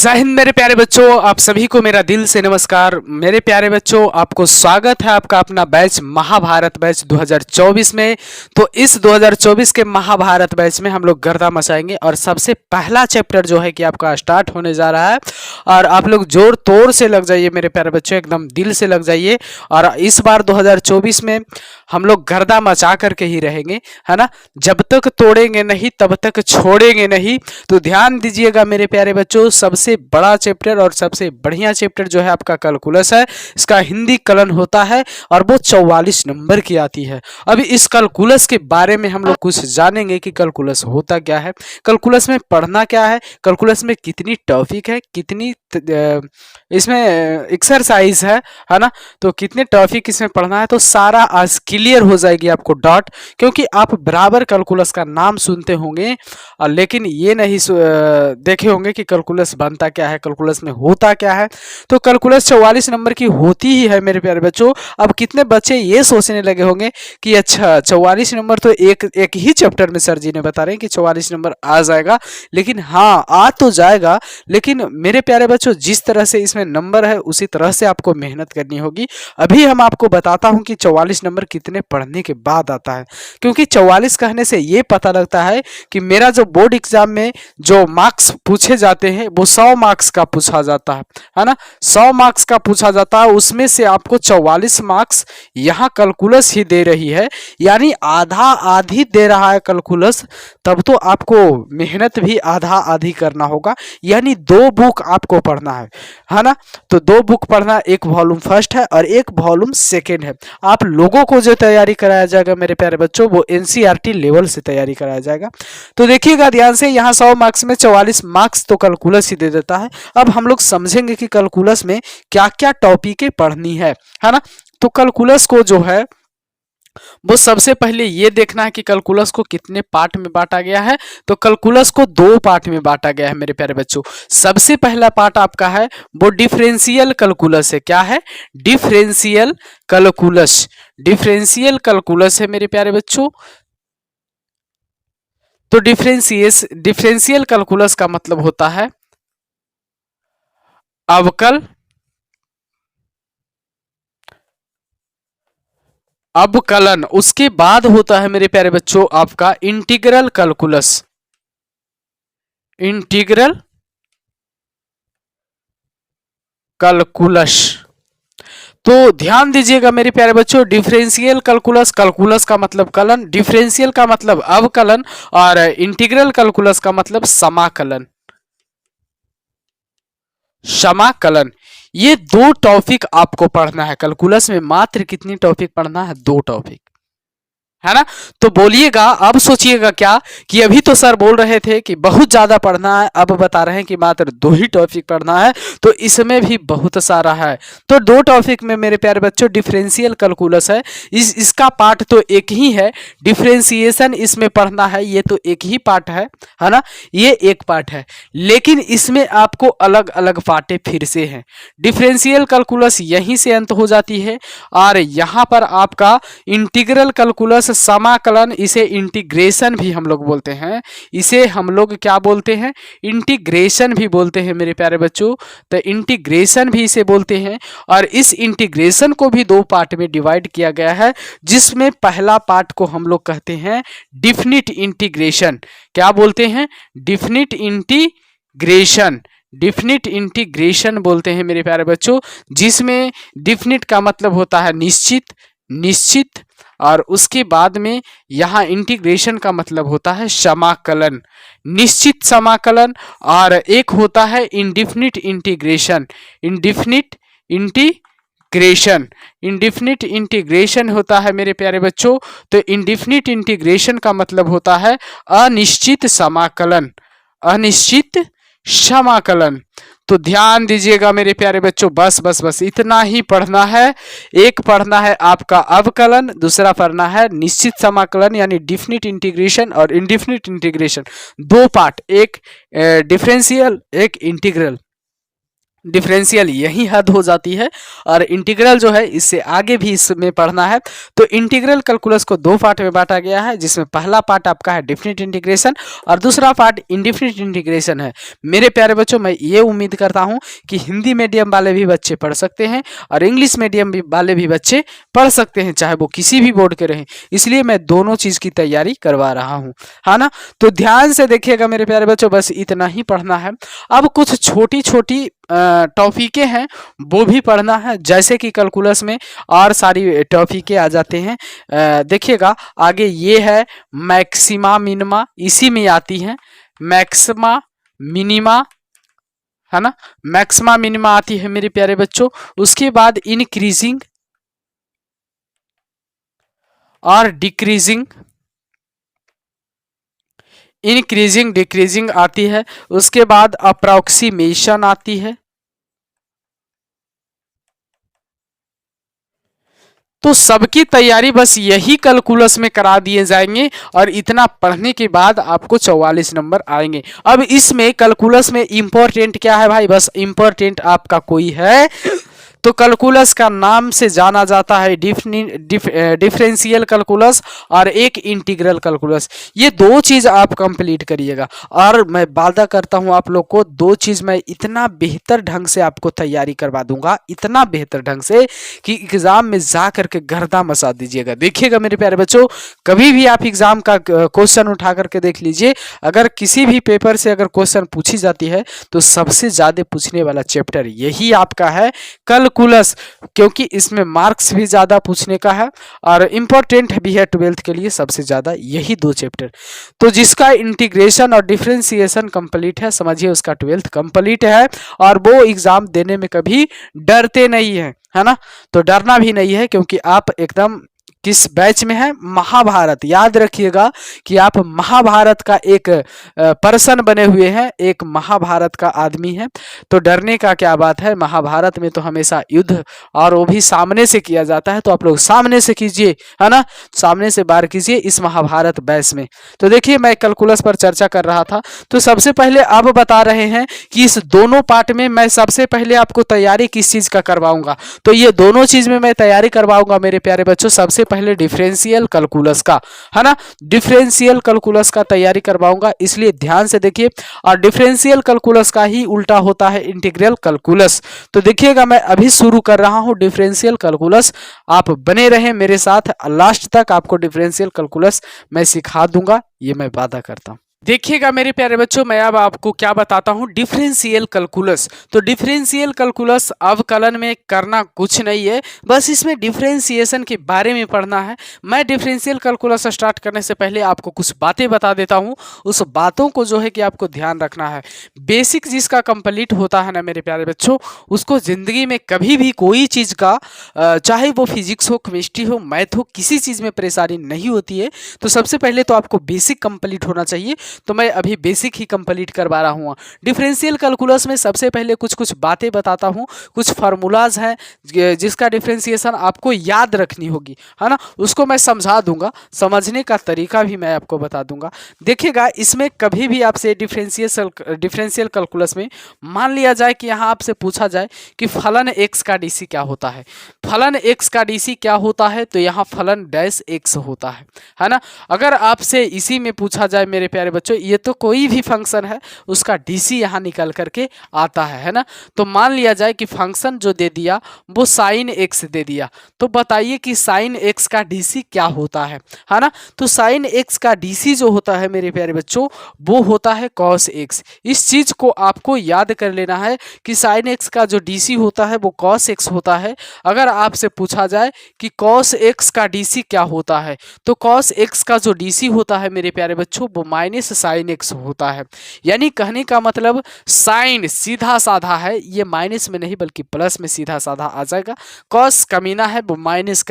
जय हिंद मेरे प्यारे बच्चों, आप सभी को मेरा दिल से नमस्कार। मेरे प्यारे बच्चों, आपको स्वागत है आपका अपना बैच महाभारत बैच 2024 में। तो इस 2024 के महाभारत बैच में हम लोग गर्दा मचाएंगे और सबसे पहला चैप्टर जो है कि आपका स्टार्ट होने जा रहा है। और आप लोग जोर तोड़ से लग जाइए मेरे प्यारे बच्चों, एकदम दिल से लग जाइए। और इस बार 2024 में हम लोग गर्दा मचा करके ही रहेंगे, है ना। जब तक तोड़ेंगे नहीं तब तक छोड़ेंगे नहीं। तो ध्यान दीजिएगा मेरे प्यारे बच्चों, सबसे बड़ा चैप्टर और सबसे बढ़िया चैप्टर जो है आपका कैलकुलस है। इसका हिंदी कलन होता है और वो 44 नंबर की आती है। अभी इस कैलकुलस के बारे में हम लोग कुछ जानेंगे कि कैलकुलस होता क्या है, कैलकुलस में पढ़ना क्या है, कैलकुलस में कितनी टॉपिक है, कितनी इसमें एक्सरसाइज है ना। तो कितने टॉपिक इसमें पढ़ना है, तो सारा आज क्लियर हो जाएगी आपको डॉट। क्योंकि आप बराबर कैलकुलस का नाम सुनते होंगे लेकिन ये नहीं देखे होंगे कि कैलकुलस बनता क्या है, कैलकुलस में होता क्या है। तो कैलकुलस 44 नंबर की होती ही है मेरे प्यारे बच्चों। अब कितने बच्चे ये सोचने लगे होंगे कि अच्छा 44 नंबर तो एक ही चैप्टर में सर जी ने बता रहे हैं कि 44 नंबर आ जाएगा। लेकिन हाँ, आ तो जाएगा, लेकिन मेरे प्यारे बच्चों जिस तरह से इसमें नंबर है उसी तरह से आपको मेहनत करनी होगी। अभी हम आपको बताता हूं कि 44 नंबर कितने पढ़ने के बाद आता है। क्योंकि 44 कहने से ये पता लगता है कि मेरा जो बोर्ड एग्जाम में जो मार्क्स पूछे जाते हैं वो 100 मार्क्स का पूछा जाता है ना। 100 मार्क्स का पूछा जाता है, उसमें से आपको 44 मार्क्स यहाँ कैलकुलस ही दे रही है, यानी आधा आधी दे रहा है कैलकुलस। तब तो आपको मेहनत भी आधा आधी करना होगा, यानी 2 बुक आपको पढ़ना है ना। तो 2 बुक पढ़ना, एक वॉल्यूम फर्स्ट है और एक वॉल्यूम सेकेंड है। आप लोगों को जो तैयारी कराया जाएगा मेरे प्यारे बच्चों वो एनसीईआरटी लेवल से तैयारी कराया जाएगा। तो देखिएगा ध्यान से, यहाँ 100 मार्क्स में 44 मार्क्स तो कैलकुलस ही दे देता है। अब हम लोग समझेंगे कि कैलकुलस में क्या क्या टॉपिकें पढ़नी है ना। तो कैलकुलस को जो है वो सबसे पहले ये देखना है कि कैलकुलस को कितने पार्ट में बांटा गया है। तो कैलकुलस को 2 पार्ट में बांटा गया है मेरे प्यारे बच्चों। सबसे पहला पार्ट आपका है वो डिफरेंशियल कैलकुलस है। क्या है? Differential calculus. डिफरेंशियल कैलकुलस है मेरे प्यारे बच्चों। तो डिफरेंशियल कैलकुलस का मतलब होता है अवकलन। उसके बाद होता है मेरे प्यारे बच्चों आपका इंटीग्रल कैलकुलस। Integral calculus. तो ध्यान दीजिएगा मेरे प्यारे बच्चों, डिफरेंशियल कैलकुलस, कैलकुलस का मतलब कलन, डिफरेंशियल का मतलब अवकलन और इंटीग्रल कैलकुलस का मतलब समाकलन। समाकलन, ये 2 टॉपिक आपको पढ़ना है कैलकुलस में। मात्र कितनी टॉपिक पढ़ना है? 2 टॉपिक, है ना। तो बोलिएगा, अब सोचिएगा क्या कि अभी तो सर बोल रहे थे कि बहुत ज्यादा पढ़ना है, अब बता रहे हैं कि मात्र 2 ही टॉपिक पढ़ना है। तो इसमें भी बहुत सारा है। तो 2 टॉपिक में मेरे प्यारे बच्चों डिफरेंशियल कैलकुलस है। इसका पार्ट तो एक ही है, डिफरेंशिएशन इसमें पढ़ना है, ये तो एक ही पार्ट है ना। ये एक पार्ट है, लेकिन इसमें आपको अलग अलग पार्टें फिर से हैं। डिफरेंशियल कैलकुलस यहीं से अंत हो जाती है और यहाँ पर आपका इंटीग्रल कैलकुलस समाकलन, इसे इंटीग्रेशन भी हम लोग बोलते हैं। इसे हम लोग क्या बोलते हैं? इंटीग्रेशन भी बोलते हैं मेरे प्यारे बच्चों। तो इंटीग्रेशन भी इसे बोलते हैं। और इस इंटीग्रेशन को भी 2 पार्ट में डिवाइड किया गया है, जिसमें पहला पार्ट को हम लोग कहते हैं डिफिनिट इंटीग्रेशन। क्या बोलते हैं? Definite integration. डिफिनिट इंटीग्रेशन बोलते हैं मेरे प्यारे बच्चों, जिसमें डिफिनिट का मतलब होता है निश्चित, निश्चित। और उसके बाद में यहाँ इंटीग्रेशन का मतलब होता है समाकलन, निश्चित समाकलन। और एक होता है indefinite integration. Indefinite integration, indefinite integration होता है मेरे प्यारे बच्चों। तो इंडिफिनिट इंटीग्रेशन का मतलब होता है अनिश्चित समाकलन, अनिश्चित समाकलन। तो ध्यान दीजिएगा मेरे प्यारे बच्चों, बस बस बस इतना ही पढ़ना है। एक पढ़ना है आपका अवकलन, दूसरा पढ़ना है निश्चित समाकलन यानी डिफिनिट इंटीग्रेशन और इंडिफिनिट इंटीग्रेशन। 2 पार्ट, एक डिफरेंशियल, एक इंटीग्रल। डिफरेंशियल यही हद हो जाती है। और इंटीग्रल जो है इससे आगे भी इसमें पढ़ना है। तो इंटीग्रल कैलकुलस को दो पार्ट में बांटा गया है, जिसमें पहला पार्ट आपका है डेफिनेट इंटीग्रेशन और दूसरा पार्ट इंडेफिनिट इंटीग्रेशन है। मेरे प्यारे बच्चों, मैं ये उम्मीद करता हूँ कि हिंदी मीडियम वाले भी बच्चे पढ़ सकते हैं और इंग्लिश मीडियम वाले भी बच्चे पढ़ सकते हैं, चाहे वो किसी भी बोर्ड के रहें। इसलिए मैं दोनों चीज़ की तैयारी करवा रहा हूँ, है ना। तो ध्यान से देखिएगा मेरे प्यारे बच्चों, बस इतना ही पढ़ना है। अब कुछ छोटी छोटी टॉपिकें हैं वो भी पढ़ना है, जैसे कि कैलकुलस में और सारी टॉपिकें आ जाते हैं। देखिएगा आगे ये है मैक्सिमा मिनिमा, इसी में आती हैं मैक्सिमा मिनिमा, है ना। मैक्सिमा मिनिमा आती है मेरे प्यारे बच्चों। उसके बाद इंक्रीजिंग और डिक्रीजिंग, इंक्रीजिंग डिक्रीजिंग आती है। उसके बाद अप्रॉक्सीमेशन आती है। तो सबकी तैयारी बस यही कैलकुलस में करा दिए जाएंगे और इतना पढ़ने के बाद आपको 44 नंबर आएंगे। अब इसमें कैलकुलस में इंपॉर्टेंट क्या है भाई, बस इंपॉर्टेंट आपका कोई है तो कैलकुलस का नाम से जाना जाता है डिफरेंशियल कैलकुलस और एक इंटीग्रल कैलकुलस। ये दो चीज आप कंप्लीट करिएगा और मैं वादा करता हूं आप लोग को दो चीज मैं इतना बेहतर ढंग से आपको तैयारी करवा दूंगा, इतना बेहतर ढंग से कि एग्जाम में जा करके गर्दा मचा दीजिएगा। देखिएगा मेरे प्यारे बच्चों, कभी भी आप एग्जाम का क्वेश्चन उठा करके देख लीजिए, अगर किसी भी पेपर से अगर क्वेश्चन पूछी जाती है तो सबसे ज्यादा पूछने वाला चैप्टर यही आपका है कैलकुलस, क्योंकि इसमें मार्क्स भी ज्यादा पूछने का है और इंपॉर्टेंट भी है 12th के लिए सबसे ज्यादा यही दो चैप्टर। तो जिसका इंटीग्रेशन और डिफरेंशिएशन कंप्लीट है, समझिए उसका 12th कंप्लीट है और वो एग्जाम देने में कभी डरते नहीं है ना। तो डरना भी नहीं है, क्योंकि आप एकदम किस बैच में है, महाभारत। याद रखिएगा कि आप महाभारत का एक पर्सन बने हुए हैं, एक महाभारत का आदमी है। तो डरने का क्या बात है, महाभारत में तो हमेशा युद्ध और वो भी सामने से किया जाता है। तो आप लोग सामने से कीजिए, है ना, सामने से बार कीजिए इस महाभारत बैच में। तो देखिए मैं कैलकुलस पर चर्चा कर रहा था। तो सबसे पहले अब बता रहे हैं कि इस दोनों पार्ट में मैं सबसे पहले आपको तैयारी किस चीज का करवाऊंगा। तो ये दोनों चीज में मैं तैयारी करवाऊंगा मेरे प्यारे बच्चों। सबसे पहले डिफरेंशियल कैलकुलस का, है ना, डिफरेंशियल कैलकुलस का तैयारी करवाऊंगा, इसलिए ध्यान से देखिए। और डिफरेंशियल कैलकुलस का ही उल्टा होता है इंटीग्रल कैलकुलस। तो देखिएगा मैं अभी शुरू कर रहा हूं डिफरेंशियल कैलकुलस। आप बने रहें मेरे साथ, लास्ट तक आपको डिफरेंशियल कैलकुलस मैं सिखा दूंगा, ये मैं वादा करता हूं। देखिएगा मेरे प्यारे बच्चों, मैं अब आपको क्या बताता हूं, डिफरेंशियल कैलकुलस। तो डिफरेंशियल कैलकुलस अवकलन में करना कुछ नहीं है, बस इसमें डिफरेंशिएशन के बारे में पढ़ना है। मैं डिफरेंशियल कैलकुलस स्टार्ट करने से पहले आपको कुछ बातें बता देता हूं, उस बातों को जो है कि आपको ध्यान रखना है। बेसिक जिसका कंप्लीट होता है ना मेरे प्यारे बच्चों, उसको जिंदगी में कभी भी कोई चीज़ का चाहे वो फिजिक्स हो, केमिस्ट्री हो, मैथ हो, किसी चीज़ में परेशानी नहीं होती है। तो सबसे पहले तो आपको बेसिक कंप्लीट होना चाहिए। तो मैं अभी बेसिक ही कंप्लीट करवा रहा हूँ। डिफरेंशियल कैलकुलस में सबसे पहले कुछ कुछ बातें बताता हूँ, कुछ फार्मूलाज हैं जिसका डिफरेंशिएशन आपको याद रखनी होगी, है ना, उसको मैं समझा दूंगा, समझने का तरीका भी मैं आपको बता दूंगा। देखिएगा इसमें कभी भी आपसे डिफरेंशियल कैलकुलस में मान लिया जाए कि यहाँ आपसे पूछा जाए कि फलन एक्स का डीसी क्या होता है, फलन एक्स का डीसी क्या होता है, तो यहाँ फलन डैश एक्स होता है ना। अगर आपसे इसी में पूछा जाए मेरे प्यारे बच्चों, ये तो कोई भी फंक्शन है उसका डीसी यहाँ निकल करके आता है ना। तो मान लिया जाए कि फंक्शन जो दे दिया वो साइन एक्स दे दिया, तो बताइए कि साइन एक्स का डीसी क्या होता है ना। तो साइन एक्स का डीसी जो होता है मेरे प्यारे बच्चों, वो होता है कॉस एक्स। इस चीज को आपको याद कर लेना है कि साइन एक्स का जो डीसी होता है वो कॉस एक्स होता है। अगर आपसे पूछा जाए कि कॉस एक्स का डीसी क्या होता है, तो कॉस एक्स का जो डीसी होता है मेरे प्यारे बच्चों वो माइनस साइन एक्स होता है। यानी कहने का मतलब साइन सीधा साधा है, ये माइनस में नहीं बल्कि प्लस में सीधा साधा आ जाएगा। कॉस कमीना है वो माइनस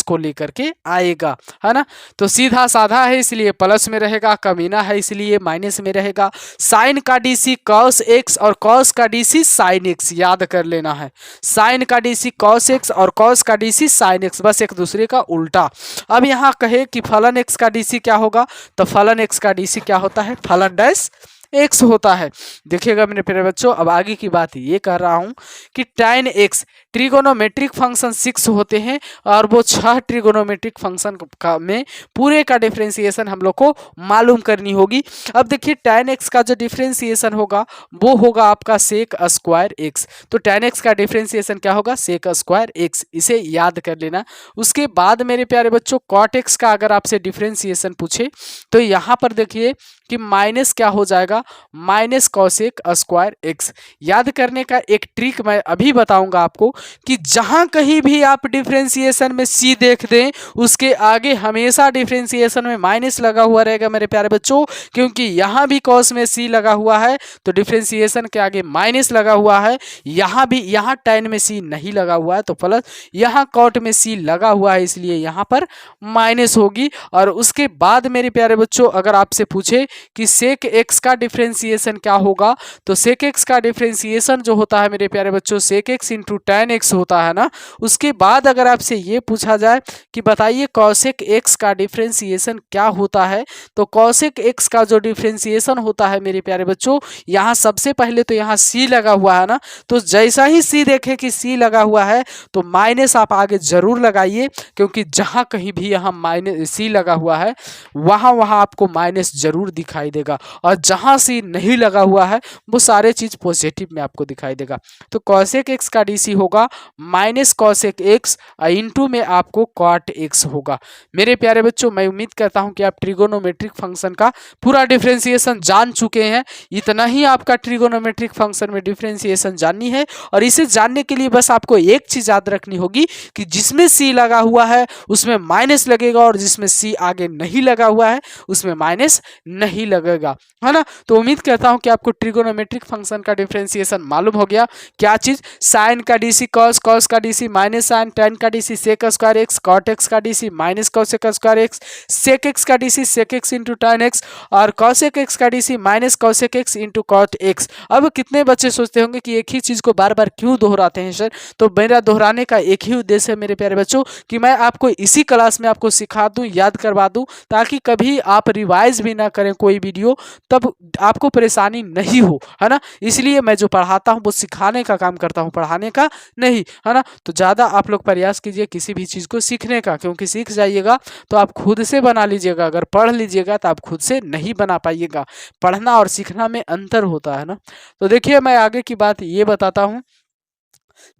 को लेकर के आएगा, है ना। तो सीधा साधा है इसलिए प्लस में रहेगा, कमीना है इसलिए माइनस में रहेगा। साइन का डीसी कॉस एक्स और कॉस का डीसी साइन एक्स, याद कर लेना है। साइन का डीसी कॉस एक्स और कॉस का डीसी साइन एक्स, बस एक दूसरे का उल्टा। अब यहाँ कहे कि फलन एक्स का डीसी क्या होगा, तो फलन एक्स का डीसी क्या होता है, फलन डैश एक्स होता है। देखिएगा मेरे प्यारे बच्चों, अब आगे की बात ये कर रहा हूं कि tan x ट्रिगोनोमेट्रिक फंक्शन 6 होते हैं और वो 6 ट्रिगोनोमेट्रिक फंक्शन का में पूरे का डिफरेंशिएशन हम लोग को मालूम करनी होगी। अब देखिए tan x का जो डिफरेंशिएशन होगा वो होगा आपका सेक स्क्वायर x। तो tan x का डिफरेंशिएशन क्या होगा? सेक स्क्वायर x, इसे याद कर लेना। उसके बाद मेरे प्यारे बच्चों cot x का अगर आपसे डिफरेंशिएशन पूछे तो यहाँ पर देखिए कि माइनस क्या हो जाएगा? Minus cosec square x. याद करने का एक ट्रिक मैं अभी बताऊंगा आपको कि जहां कहीं भी आप डिफरेंशिएशन में सी देख दें उसके आगे हमेशा डिफरेंशिएशन में माइनस लगा हुआ रहेगा मेरे प्यारे बच्चों, क्योंकि यहां भी कॉस में सी लगा हुआ है तो डिफरेंशिएशन के आगे माइनस लगा हुआ है। यहां भी, यहां tan में सी नहीं लगा हुआ है तो प्लस, यहां कॉट में सी लगा हुआ है इसलिए यहां पर माइनस होगी। और उसके बाद मेरे प्यारे बच्चों अगर आपसे पूछे कि सेक एक्स का डिफरेंशिएशन क्या होगा, तो सेक एक्स का डिफरेंशिएशन जो होता है मेरे प्यारे बच्चों sec x into tan x होता है ना। उसके बाद अगर आपसे ये पूछा जाए कि बताइए कॉसेक एक्स का डिफरेंशिएशन क्या होता है, तो कॉसेक एक्स का जो डिफरेंशिएशन होता है मेरे प्यारे बच्चों, यहाँ सबसे पहले तो यहाँ सी लगा हुआ है ना, तो जैसा ही सी देखे कि सी लगा हुआ है तो माइनस आप आगे जरूर लगाइए, क्योंकि जहां कहीं भी यहाँ माइनस सी लगा हुआ है वहां वहां आपको माइनस जरूर दिखाई देगा, और जहां सी नहीं लगा हुआ है वो सारे चीज पॉजिटिव में आपको दिखाई देगा। तो कॉसेक एक्स का डीसी होगा माइनस कॉसेक एक्स इंटू में आपको कॉट एक्स होगा। मेरे प्यारे बच्चों, मैं उम्मीद करता हूं कि आप ट्रिगोनोमेट्रिक फंक्शन का पूरा डिफरेंशिएशन जान चुके हैं। इतना ही आपका ट्रिगोनोमेट्रिक फंक्शन में डिफरेंशिएशन जाननी है, और इसे जानने के लिए बस आपको एक चीज याद रखनी होगी कि जिसमें सी लगा हुआ है उसमें माइनस लगेगा, और जिसमें सी आगे नहीं लगा हुआ है उसमें माइनस नहीं लगेगा, है ना। तो उम्मीद करता हूं कि आपको ट्रिगोनोमेट्रिक फंक्शन का डिफरेंशिएशन मालूम हो गया। क्या चीज? साइन का डीसी कॉस, कॉस का डीसी माइनस साइन, tan का DC sec square x, cot x का DC minus cosec square x, sec x का DC sec x into tan x, और कॉसेक एक्स का DC minus cosec x into cot x. अब कितने बच्चे सोचते होंगे कि एक ही चीज को बार बार क्यों दोहराते हैं सर? तो मेरा दोहराने का एक ही उद्देश्य है मेरे प्यारे बच्चों कि मैं आपको इसी क्लास में आपको सिखा दूं, याद करवा दूं, ताकि कभी आप रिवाइज भी ना करें कोई वीडियो तब आपको परेशानी नहीं हो, है ना। इसलिए मैं जो पढ़ाता हूं वो सिखाने का काम करता हूं, पढ़ाने का नहीं, है ना। तो ज़्यादा आप लोग प्रयास कीजिए किसी भी चीज़ को सीखने का, क्योंकि सीख जाइएगा तो आप खुद से बना लीजिएगा, अगर पढ़ लीजिएगा तो आप खुद से नहीं बना पाइएगा। पढ़ना और सीखना में अंतर होता है ना। तो देखिए मैं आगे की बात ये बताता हूँ।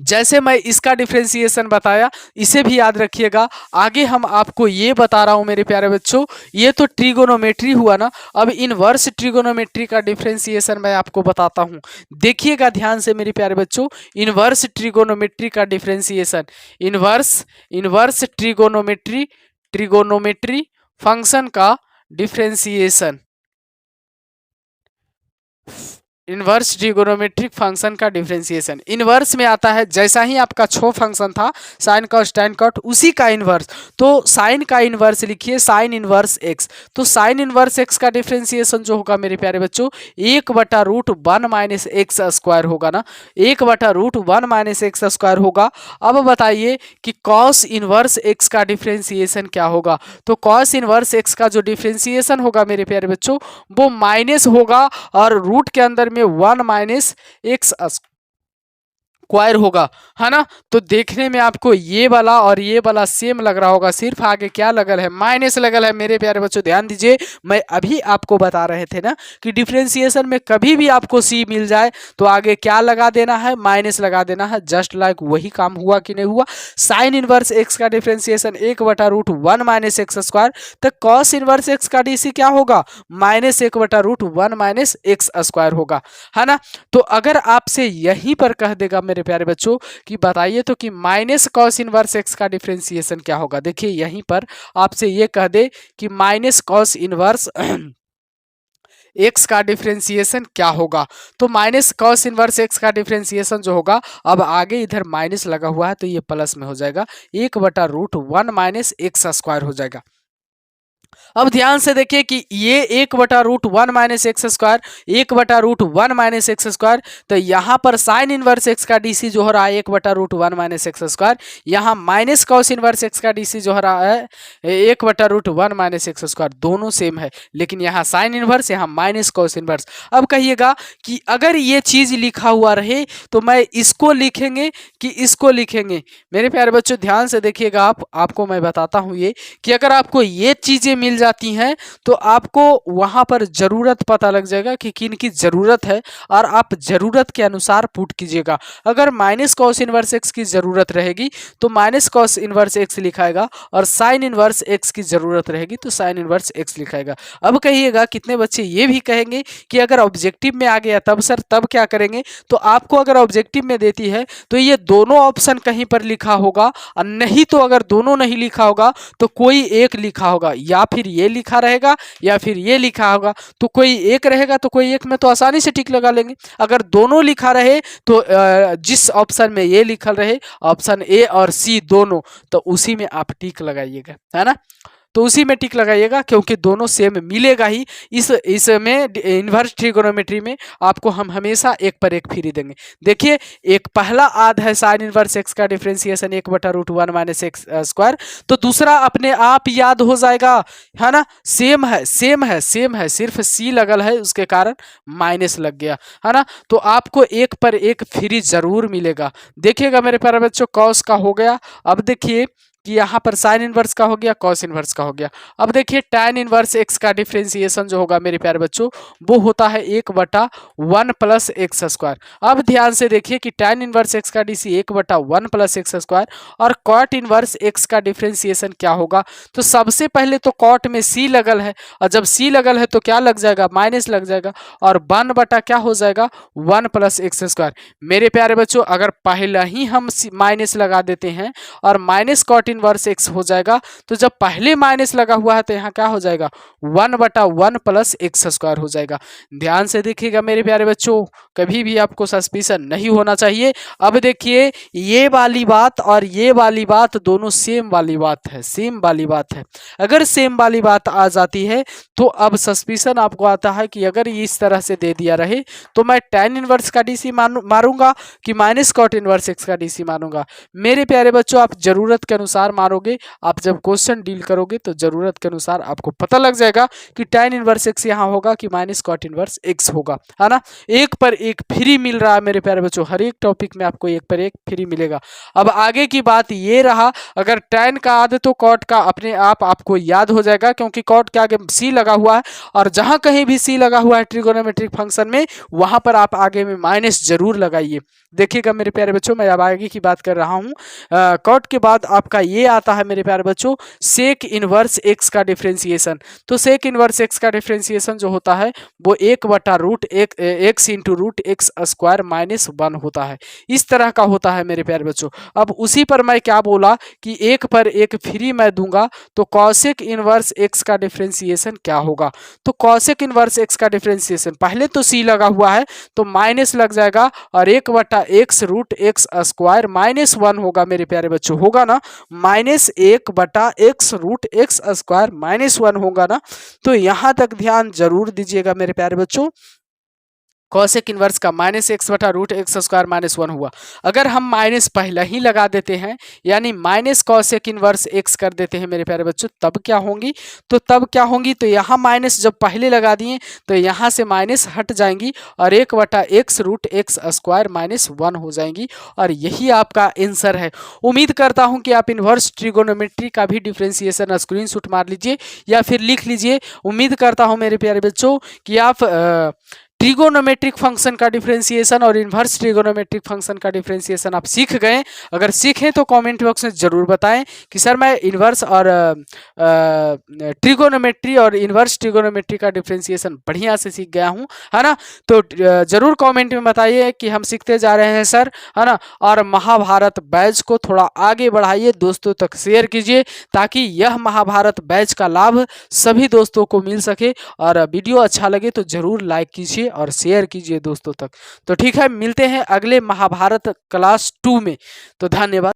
जैसे मैं इसका डिफरेंशिएशन बताया, इसे भी याद रखिएगा। आगे हम आपको ये बता रहा हूं मेरे प्यारे बच्चों, ये तो ट्रिगोनोमेट्री हुआ ना। अब इनवर्स ट्रिगोनोमेट्री का डिफरेंशिएशन मैं आपको बताता हूं। देखिएगा ध्यान से मेरे प्यारे बच्चों, इनवर्स ट्रिगोनोमेट्री का differentiation, inverse inverse trigonometry trigonometry function का डिफरेंशिएशन, इनवर्स ट्रिगोनोमेट्रिक फंक्शन का डिफरेंशिएशन। इनवर्स में आता है जैसा ही आपका छो फंक्शन था साइन कॉस टैन कॉट, उसी का इनवर्स। तो साइन का इनवर्स लिखिए साइन इनवर्स एक्स। तो साइन इनवर्स एक्स का डिफरेंशिएशन जो होगा मेरे प्यारे बच्चों 1/√1 माइनस एक्स स्क्वायर होगा ना, 1/√1 माइनस एक्स स्क्वायर होगा। अब बताइए कि कॉस इनवर्स एक्स का डिफरेंशिएशन क्या होगा? तो कॉस इनवर्स एक्स का जो डिफरेंशिएशन होगा मेरे प्यारे बच्चों वो माइनस होगा, और रूट के अंदर में 1 माइनस एक्स स्क्वायर होगा, है ना। तो देखने में आपको ये वाला और ये वाला सेम लग रहा होगा, सिर्फ आगे क्या लगल है? माइनस लगल है। मेरे प्यारे बच्चों ध्यान दीजिए, मैं अभी आपको बता रहे थे ना कि डिफरेंशिएशन में कभी भी आपको सी मिल जाए तो आगे क्या लगा देना है? माइनस लगा देना है। जस्ट लाइक वही काम हुआ कि नहीं हुआ? साइन इनवर्स एक्स का डिफरेंशिएशन 1/√1 माइनस एक्स स्क्वायर, तो कॉस इनवर्स एक्स का डीसी क्या होगा? माइनस 1/√1 माइनस एक्स स्क्वायर होगा, है ना। तो अगर आपसे यहीं पर कह देगा मेरे प्यारे बच्चों कि बताइए तो कि माइनस कॉस इनवर्स एक्स का डिफरेंशिएशन क्या होगा, देखिए यहीं पर आपसे ये कह दे कि माइनस कॉस इनवर्स एक्स का डिफरेंशिएशन क्या होगा, तो माइनस कॉस इनवर्स एक्स का डिफरेंशिएशन जो होगा, अब आगे इधर माइनस लगा हुआ है तो ये प्लस में हो जाएगा, 1/√1 माइनस एक्स स्क्वायर हो जाएगा। अब ध्यान से देखिए कि ये 1/√1 minus x square 1/√1 minus x square, तो यहाँ पर साइन इनवर्स एक्स का डीसी जो हो रहा है 1/√1 माइनस एक्स स्क्वायर, यहाँ माइनस कॉस इनवर्स एक्स का डीसी जो हो रहा है 1/√1 माइनस एक्स स्क्वायर, दोनों सेम है, लेकिन यहाँ साइन इनवर्स, यहाँ माइनस कॉस इनवर्स। अब कहिएगा कि अगर ये चीज लिखा हुआ रहे तो मैं इसको लिखेंगे कि इसको लिखेंगे। मेरे प्यारे बच्चों ध्यान से देखिएगा, आपको मैं बताता हूँ ये कि अगर आपको ये चीजें मिल जाती हैं तो आपको वहां पर जरूरत पता लग जाएगा कि किन की जरूरत है, और आप जरूरत के अनुसार पुट कीजिएगा। अगर माइनस कॉस इनवर्स एक्स की जरूरत रहेगी तो माइनस कॉस इनवर्स एक्स लिखाएगा, और साइन इनवर्स एक्स की जरूरत रहेगी तो साइन इनवर्स एक्स लिखाएगा। अब कहिएगा कितने बच्चे ये भी कहेंगे कि अगर ऑब्जेक्टिव में आ गया तब सर तब क्या करेंगे, तो आपको अगर ऑब्जेक्टिव में देती है तो ये दोनों ऑप्शन कहीं पर लिखा होगा, और नहीं तो अगर दोनों नहीं लिखा होगा तो कोई एक लिखा होगा, या फिर ये लिखा रहेगा या फिर ये लिखा होगा, तो कोई एक रहेगा तो कोई एक में तो आसानी से टिक लगा लेंगे। अगर दोनों लिखा रहे तो जिस ऑप्शन में ये लिखल रहे ऑप्शन ए और सी दोनों, तो उसी में आप टिक लगाइएगा, है ना, तो उसी में टिक लगाइएगा, क्योंकि दोनों सेम मिलेगा ही। इसमें इन्वर्स ट्रिगोनोमेट्री में आपको हम हमेशा एक पर एक फ्री देंगे। देखिए एक पहला आध है साइन इनवर्स एक्स का डिफरेंशिएशन 1/√1 माइनस एक्स स्क्वायर, तो दूसरा अपने आप याद हो जाएगा, है ना, सेम है सेम है सेम है, सिर्फ सी लगल है उसके कारण माइनस लग गया, है ना, तो आपको एक पर एक फ्री जरूर मिलेगा। देखिएगा मेरे प्यारे बच्चों, कॉस का हो गया। अब देखिए कि यहाँ पर साइन इनवर्स का हो गया, कॉस इनवर्स का हो गया। अब देखिए tan इनवर्स एक्स का डिफरेंशिएशन जो होगा मेरे प्यारे बच्चों वो होता है 1/1 प्लस एक्स स्क्वायर। अब ध्यान से देखिए कि tan इनवर्स एक्स का डीसी 1/1 प्लस एक्स स्क्वायर, और कॉट इनवर्स एक्स का डिफरेंशिएशन क्या होगा, तो सबसे पहले तो कॉट में सी लगल है, और जब सी लगल है तो क्या लग जाएगा, माइनस लग जाएगा, और 1 क्या हो जाएगा 1 प्लस एक्स स्क्वायर। मेरे प्यारे बच्चों अगर पहला ही हम माइनस लगा देते हैं और माइनस कॉट इनवर्स एक्स हो जाएगा, तो जब पहले माइनस लगा हुआ है तो यहाँ क्या हो जाएगा 1/1 प्लस एक्स स्क्वायर हो जाएगा। ध्यान से देखिएगा मेरे प्यारे बच्चों, कभी भी आपको सस्पिशन नहीं होना चाहिए। अब देखिए ये वाली बात और ये वाली बात दोनों सेम वाली बात है, सेम वाली बात है। अगर सेम वाली बात आ जाती है तो अब सस्पिशन आपको आता है कि अगर इस तरह से दे दिया रहे तो मैं tan इनवर्स का डीसी मारूंगा कि माइनस कॉट इनवर्स एक्स का डीसी मारूंगा। मेरे प्यारे बच्चों आप जरूरत के अनुसार मारोगे, आप जब क्वेश्चन डील करोगे तो जरूरत के अनुसार आपको पता लग जाएगा कि tan इनवर्स एक्स यहाँ होगा कि माइनस कॉट इनवर्स एक्स होगा, है ना। एक पर एक फ्री मिल रहा है मेरे प्यारे बच्चों, हर एक टॉपिक में आपको एक पर एक फ्री मिलेगा। अब आगे की बात ये रहा, अगर tan का आधे तो कॉट का अपने आप आपको याद हो जाएगा, क्योंकि कॉट के आगे सी लगा हुआ है, और जहां कहीं भी सी लगा हुआ है ट्रिगोनोमेट्रिक फंक्शन में वहां पर आप आगे में माइनस जरूर लगाइए। देखिएगा मेरे प्यारे बच्चों मैं अब आगे की बात कर रहा हूँ। कॉट के बाद आपका ये आता है मेरे प्यारे बच्चों सेक इनवर्स एक्स का डिफरेंशिएशन। तो सेक इनवर्स एक्स का डिफरेंशिएशन जो होता है वो 1/√x into root x square minus 1 होता है, इस तरह का होता है मेरे प्यारे बच्चों। अब उसी पर मैं क्या बोला कि एक पर एक फ्री मैं दूंगा, तो कॉसेक इनवर्स एक्स का डिफरेंशिएशन क्या होगा, तो कॉसेक इनवर्स एक्स का डिफरेंशिएशन पहले तो सी लगा हुआ है तो माइनस लग जाएगा, और 1/x root x square minus 1 होगा मेरे प्यारे बच्चों, होगा ना, -1/x root x square minus 1 होगा ना। तो यहां तक ध्यान जरूर दीजिएगा मेरे प्यारे बच्चों, कॉसेक इनवर्स का -x/√x स्क्वायर -1 हुआ। अगर हम माइनस पहला ही लगा देते हैं यानी माइनस कॉसेक इनवर्स एक्स कर देते हैं मेरे प्यारे बच्चों, तब क्या होंगी, तो यहाँ माइनस जब पहले लगा दिए तो यहाँ से माइनस हट जाएंगी और 1/x रूट एक्स स्क्वायर -1 हो जाएंगी, और यही आपका आंसर है। उम्मीद करता हूँ कि आप इनवर्स ट्रिगोनोमेट्री का भी डिफरेंशिएशन स्क्रीनशॉट मार लीजिए या फिर लिख लीजिए। उम्मीद करता हूँ मेरे प्यारे बच्चों कि आप ट्रिगोनोमेट्रिक फंक्शन का डिफरेंशिएशन और इन्वर्स ट्रिगोनोमेट्रिक फंक्शन का डिफरेंशिएशन आप सीख गए। अगर सीखें तो कमेंट बॉक्स में ज़रूर बताएं कि सर मैं इन्वर्स और ट्रिगोनोमेट्री और इन्वर्स ट्रिगोनोमेट्री का डिफरेंशिएशन बढ़िया से सीख गया हूं, है ना। तो ज़रूर कमेंट में बताइए कि हम सीखते जा रहे हैं सर, है ना। और महाभारत बैच को थोड़ा आगे बढ़ाइए, दोस्तों तक शेयर कीजिए ताकि यह महाभारत बैच का लाभ सभी दोस्तों को मिल सके। और वीडियो अच्छा लगे तो ज़रूर लाइक कीजिए और शेयर कीजिए दोस्तों तक। तो ठीक है, मिलते हैं अगले महाभारत क्लास 2 में। तो धन्यवाद।